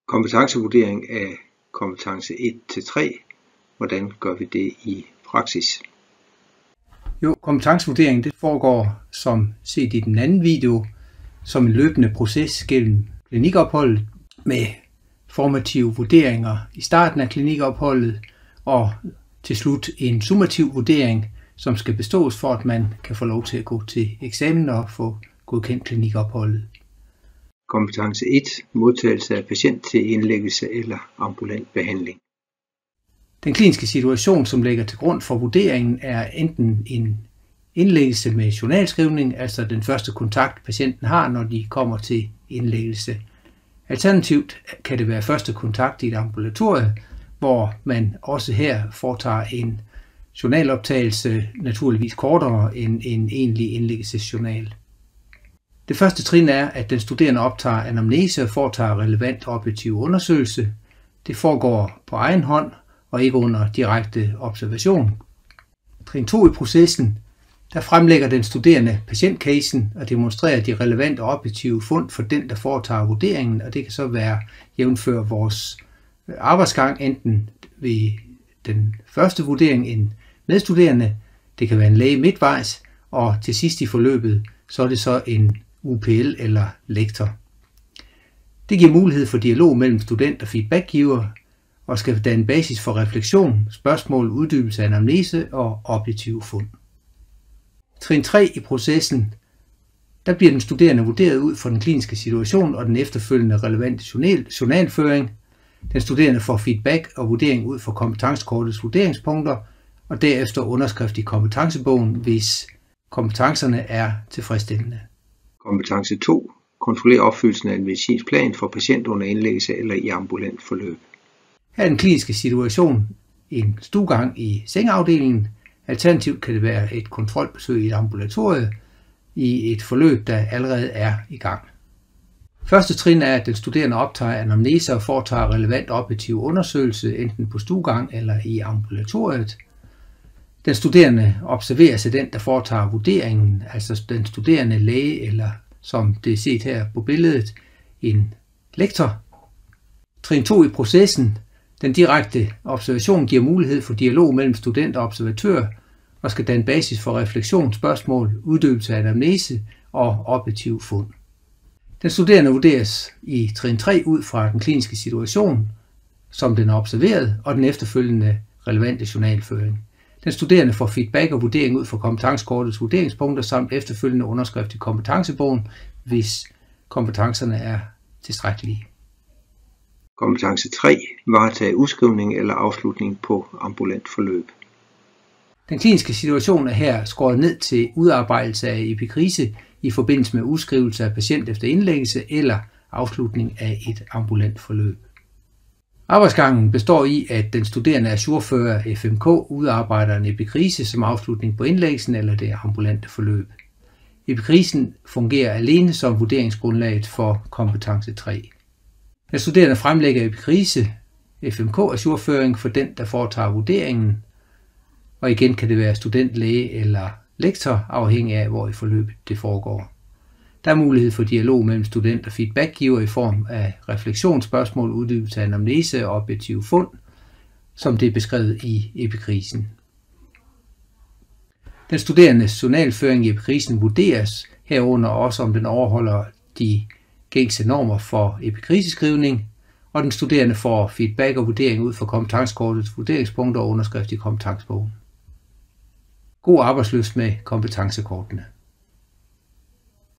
Kompetencevurdering af kompetence 1-3. Hvordan gør vi det i praksis? Jo, kompetencevurderingen det foregår, som set i den anden video, som en løbende proces gennem klinikopholdet med formative vurderinger i starten af klinikopholdet og til slut en summativ vurdering, som skal bestås for, at man kan få lov til at gå til eksamen og få godkendt klinikopholdet. Kompetence 1. Modtagelse af patient til indlæggelse eller ambulant behandling. Den kliniske situation, som ligger til grund for vurderingen, er enten en indlæggelse med journalskrivning, altså den første kontakt patienten har, når de kommer til indlæggelse. Alternativt kan det være første kontakt i et ambulatorie, hvor man også her foretager en journaloptagelse, naturligvis kortere end en egentlig indlæggelsesjournal. Det første trin er, at den studerende optager anamnese og foretager relevant objektiv undersøgelse. Det foregår på egen hånd og ikke under direkte observation. Trin 2 i processen, der fremlægger den studerende patientcasen og demonstrerer de relevante objektive fund for den, der foretager vurderingen, og det kan så være jævnfør vores arbejdsgang, enten ved den første vurdering en medstuderende, det kan være en læge midtvejs, og til sidst i forløbet, så er det så en UPL eller lektor. Det giver mulighed for dialog mellem student og feedbackgiver, og skal danne basis for refleksion, spørgsmål, uddybelse af anamnese og objektive fund. Trin 3 i processen, der bliver den studerende vurderet ud fra den kliniske situation og den efterfølgende relevante journalføring. Den studerende får feedback og vurdering ud fra kompetencekortets vurderingspunkter, og derefter underskrift i kompetencebogen, hvis kompetencerne er tilfredsstillende. Kompetence 2. Kontrollere opfyldelsen af en medicinsk plan for patient under indlæggelse eller i ambulant forløb. Her er den kliniske situation en stuegang i sengeafdelingen. Alternativt kan det være et kontrolbesøg i et ambulatorie i et forløb, der allerede er i gang. Første trin er, at den studerende optager anamnese og foretager relevant objektiv undersøgelse, enten på stuegang eller i ambulatoriet. Den studerende observeres af den, der foretager vurderingen, altså den studerende læge eller, som det er set her på billedet, en lektor. Trin 2 i processen. Den direkte observation giver mulighed for dialog mellem student og observatør og skal danne basis for refleksion, spørgsmål, uddybelse af anamnese og objektiv fund. Den studerende vurderes i trin 3 ud fra den kliniske situation, som den er observeret, og den efterfølgende relevante journalføring. Den studerende får feedback og vurdering ud fra kompetencekortets vurderingspunkter samt efterfølgende underskrift i kompetencebogen, hvis kompetencerne er tilstrækkelige. Kompetence 3. Varetage udskrivning eller afslutning på ambulant forløb. Den kliniske situation er her skåret ned til udarbejdelse af epikrise i forbindelse med udskrivelse af patient efter indlæggelse eller afslutning af et ambulant forløb. Arbejdsgangen består i, at den studerende ajourfører FMK udarbejder en epikrise som afslutning på indlæggelsen eller det ambulante forløb. Epikrisen fungerer alene som vurderingsgrundlaget for kompetence 3. Den studerende fremlægger epikrise, FMK ajourføring for den, der foretager vurderingen, og igen kan det være student, læge eller lektor, afhængig af, hvor i forløbet det foregår. Der er mulighed for dialog mellem student og feedbackgiver i form af refleksionsspørgsmål, uddybelse af anamnese og objektive fund, som det er beskrevet i epikrisen. Den studerendes journalføring i epikrisen vurderes herunder også, om den overholder de gængse normer for epikriseskrivning, og den studerende får feedback og vurdering ud fra kompetencekortets vurderingspunkter og underskrift i kompetencebogen. God arbejdslyst med kompetencekortene.